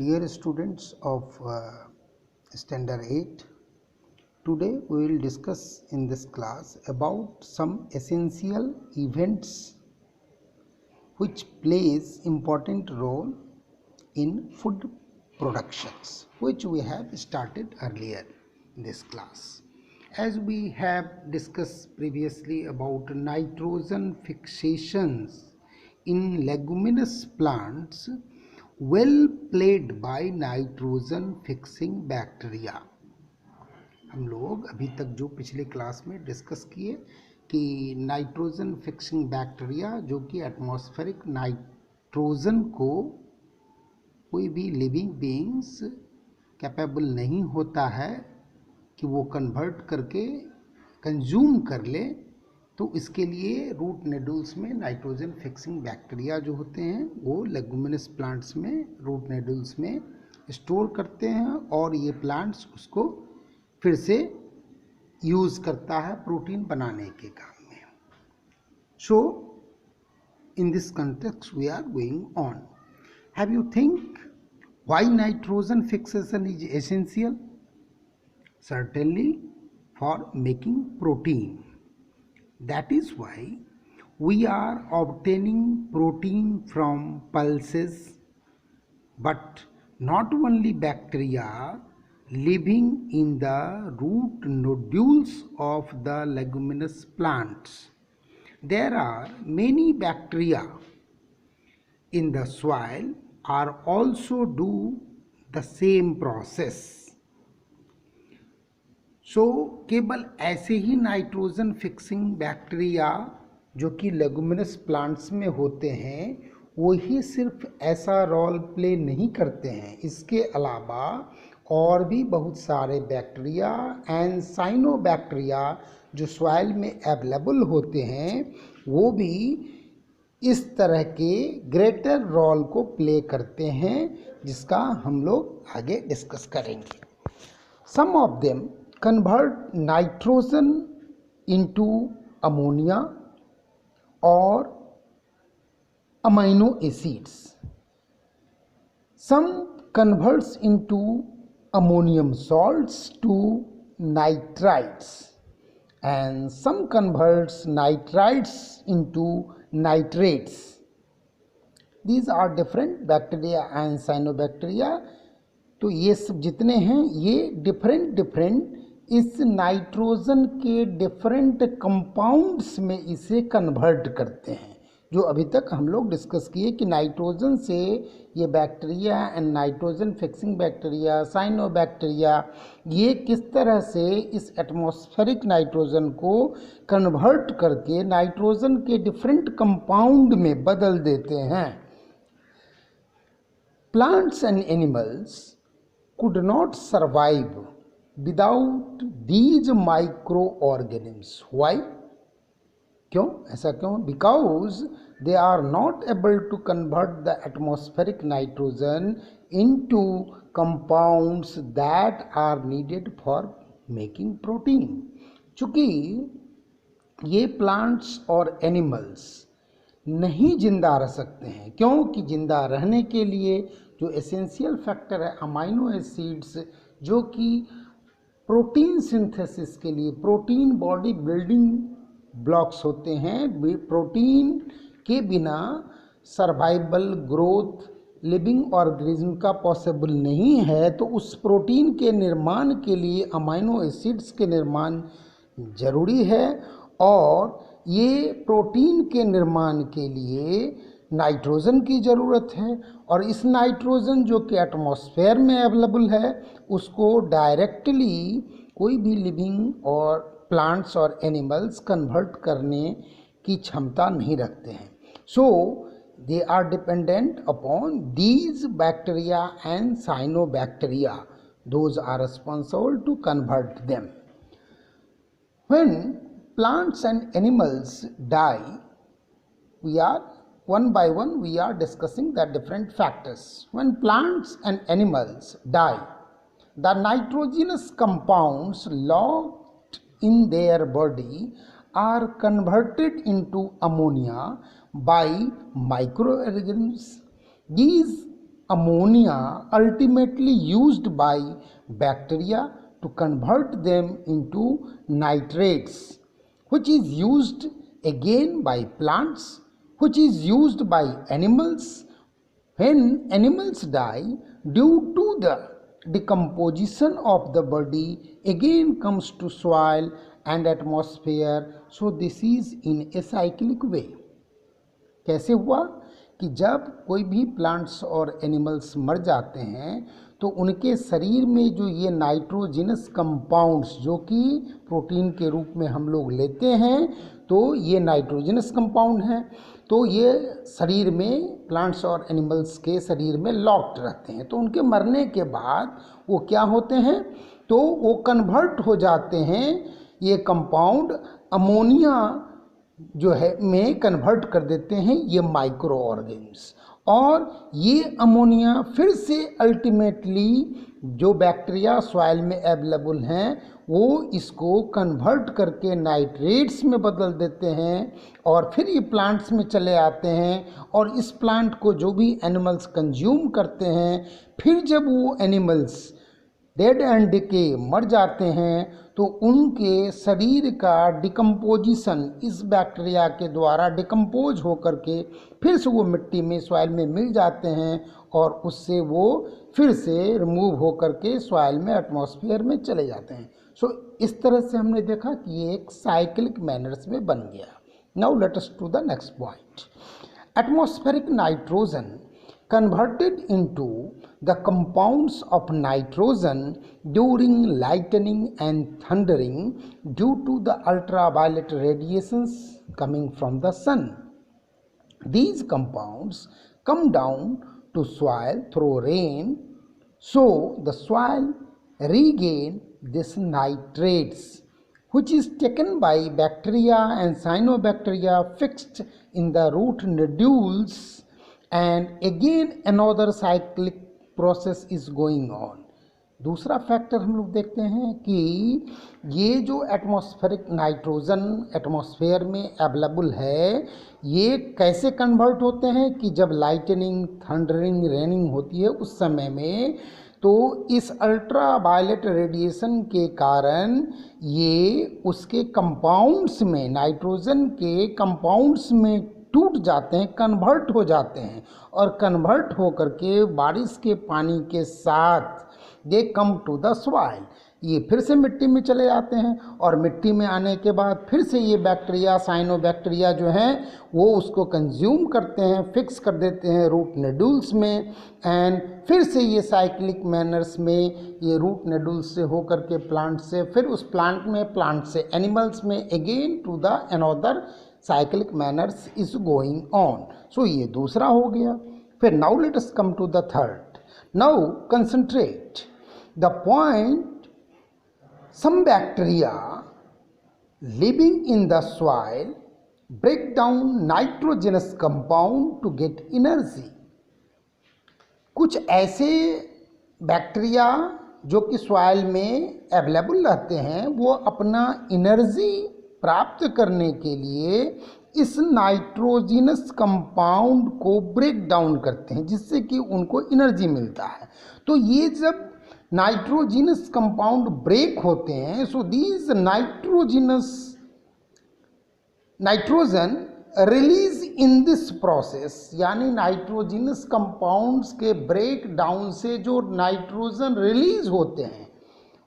Dear students of Standard 8, today we will discuss in this class about some essential events which plays important role in food productions, which we have started earlier in this class. As we have discussed previously about nitrogen fixations in leguminous plants, well played by nitrogen fixing bacteria. हम लोग अभी तक जो पिछले class में discuss किए कि nitrogen fixing bacteria जो कि एटमॉस्फेरिक नाइट्रोजन को कोई भी लिविंग बीइंग्स कैपेबल नहीं होता है कि वो कन्वर्ट करके कंज्यूम कर ले, तो इसके लिए रूट नोड्यूल्स में नाइट्रोजन फिक्सिंग बैक्टीरिया जो होते हैं वो लेगुमिनस प्लांट्स में रूट नोड्यूल्स में स्टोर करते हैं और ये प्लांट्स उसको फिर से यूज़ करता है प्रोटीन बनाने के काम में। So in this context we are going on. Have you think why nitrogen fixation is essential? Certainly for making protein. That is why we are obtaining protein from pulses, but not only bacteria living in the root nodules of the leguminous plants. There are many bacteria in the soil are also do the same process. केवल ऐसे ही nitrogen fixing bacteria जो कि leguminous plants में होते हैं वही सिर्फ ऐसा रोल प्ले नहीं करते हैं, इसके अलावा और भी बहुत सारे बैक्टीरिया एंड साइनोबैक्टीरिया जो सॉइल में अवेलेबल होते हैं वो भी इस तरह के ग्रेटर रोल को प्ले करते हैं, जिसका हम लोग आगे डिस्कस करेंगे। Some of them convert nitrogen into ammonia or amino acids. Some converts into ammonium salts to nitrites, and some converts nitrites into nitrates. These are different bacteria and cyanobacteria. तो ये सब जितने हैं ये डिफरेंट इस nitrogen के different compounds में इसे कन्वर्ट करते हैं, जो अभी तक हम लोग डिस्कस किए कि नाइट्रोजन से ये bacteria and nitrogen fixing bacteria cyanobacteria ये किस तरह से इस एटमॉस्फेरिक नाइट्रोजन को कन्वर्ट करके नाइट्रोजन के डिफरेंट कंपाउंड में बदल देते हैं। Plants and animals could not survive without these microorganisms. Why? क्यों? ऐसा क्यों? Because they are not able to convert the atmospheric nitrogen into compounds that are needed for making protein. चूँकि ये plants और animals नहीं जिंदा रह सकते हैं, क्योंकि जिंदा रहने के लिए जो एसेंशियल फैक्टर है अमाइनो एसिड्स जो कि प्रोटीन सिंथेसिस के लिए प्रोटीन बॉडी बिल्डिंग ब्लॉक्स होते हैं, प्रोटीन के बिना सर्वाइवल ग्रोथ लिविंग ऑर्गेनिज्म का पॉसिबल नहीं है, तो उस प्रोटीन के निर्माण के लिए अमाइनो एसिड्स के निर्माण जरूरी है और ये प्रोटीन के निर्माण के लिए नाइट्रोजन की ज़रूरत है और इस नाइट्रोजन जो कि एटमॉस्फेयर में अवेलेबल है उसको डायरेक्टली कोई भी लिविंग और प्लांट्स और एनिमल्स कन्वर्ट करने की क्षमता नहीं रखते हैं। So they are dependent upon these bacteria and cyanobacteria, those are responsible to convert them. When plants and animals die, one by one we are discussing the different factors. When plants and animals die, the nitrogenous compounds locked in their body are converted into ammonia by microorganisms. These ammonia ultimately used by bacteria to convert them into nitrates, which is used again by plants, which is used by animals. When animals die due to the decomposition of the body, again comes to soil and atmosphere. So this is in a cyclic way. कैसे हुआ कि जब कोई भी plants और animals मर जाते हैं तो उनके शरीर में जो ये नाइट्रोजिनस कंपाउंड्स जो कि प्रोटीन के रूप में हम लोग लेते हैं, तो ये नाइट्रोजिनस कंपाउंड हैं, तो ये शरीर में प्लांट्स और एनिमल्स के शरीर में लॉक्ड रहते हैं। तो उनके मरने के बाद वो क्या होते हैं, तो वो कन्वर्ट हो जाते हैं, ये कंपाउंड अमोनिया जो है में कन्वर्ट कर देते हैं ये माइक्रो ऑर्गेन्स, और ये अमोनिया फिर से अल्टीमेटली जो बैक्टीरिया सॉइल में अवेलेबल हैं वो इसको कन्वर्ट करके नाइट्रेट्स में बदल देते हैं, और फिर ये प्लांट्स में चले आते हैं, और इस प्लांट को जो भी एनिमल्स कंज्यूम करते हैं, फिर जब वो एनिमल्स डेड एंड डिके मर जाते हैं तो उनके शरीर का डिकम्पोजिशन इस बैक्टीरिया के द्वारा डिकम्पोज होकर के फिर से वो मिट्टी में सॉइल में मिल जाते हैं, और उससे वो फिर से रिमूव होकर के सॉइल में एटमॉस्फेयर में चले जाते हैं। सो इस तरह से हमने देखा कि ये एक साइक्लिक मैनर्स में बन गया। Now let us to the next point. Atmospheric nitrogen converted into the compounds of nitrogen during lightning and thundering due to the ultraviolet radiations coming from the sun. These compounds come down to soil through rain, so the soil regain this nitrates, which is taken by bacteria and cyanobacteria fixed in the root nodules, and again another cyclic process is going on. दूसरा factor हम लोग देखते हैं कि ये जो atmospheric nitrogen atmosphere में available है, ये कैसे कन्वर्ट होते हैं कि जब लाइटनिंग, थंडरिंग, रेनिंग होती है उस समय में, तो इस अल्ट्रा वायलेट रेडिएशन के कारण ये उसके कंपाउंड्स में, नाइट्रोजन के कंपाउंड्स में टूट जाते हैं, कन्वर्ट हो जाते हैं, और कन्वर्ट होकर के बारिश के पानी के साथ दे कम टू द सॉइल, ये फिर से मिट्टी में चले जाते हैं, और मिट्टी में आने के बाद फिर से ये बैक्टीरिया, साइनोबैक्टीरिया जो हैं वो उसको कंज्यूम करते हैं, फिक्स कर देते हैं रूट नोड्यूल्स में, एंड फिर से ये साइक्लिक मैनर्स में ये रूट नोड्यूल्स से होकर के प्लांट से, फिर उस प्लांट में, प्लांट से एनिमल्स में, again to the another cyclic manners is going on. So ये दूसरा हो गया। फिर now let us come to the third. Now concentrate the point some bacteria living in the soil break down nitrogenous compound to get energy. कुछ ऐसे bacteria जो कि soil में अवेलेबल रहते हैं वो अपना एनर्जी प्राप्त करने के लिए इस नाइट्रोजिनस कंपाउंड को ब्रेक डाउन करते हैं, जिससे कि उनको एनर्जी मिलता है। तो ये जब नाइट्रोजिनस कंपाउंड ब्रेक होते हैं, so these nitrogen release in this process, यानी नाइट्रोजिनस कंपाउंड्स के ब्रेक डाउन से जो नाइट्रोजन रिलीज होते हैं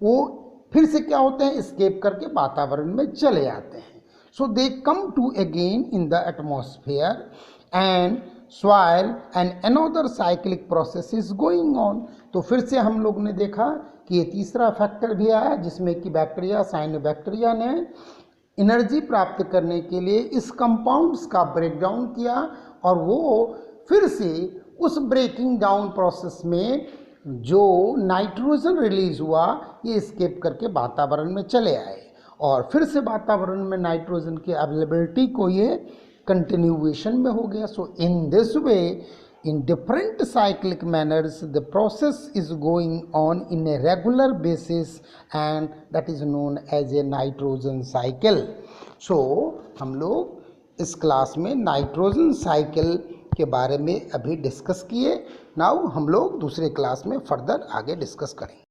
वो फिर से क्या होते हैं, एस्केप करके वातावरण में चले जाते हैं। So they come to again in the atmosphere and soil and another cyclic process is going on. तो फिर से हम लोग ने देखा कि ये तीसरा फैक्टर भी आया जिसमें कि बैक्टीरिया, साइनोबैक्टीरिया ने एनर्जी प्राप्त करने के लिए इस कंपाउंड्स का ब्रेक डाउन किया, और वो फिर से उस ब्रेकिंग डाउन प्रोसेस में जो नाइट्रोजन रिलीज हुआ ये एस्केप करके वातावरण में चले आए, और फिर से वातावरण में नाइट्रोजन की अवेलेबिलिटी को ये कंटिन्यूएशन में हो गया। So in this way, in different cyclic manners, the process is going on in a regular basis, and that is known as a nitrogen cycle. So हम लोग इस क्लास में नाइट्रोजन साइकिल के बारे में अभी डिस्कस किए। नाउ हम लोग दूसरे क्लास में फर्दर आगे डिस्कस करेंगे।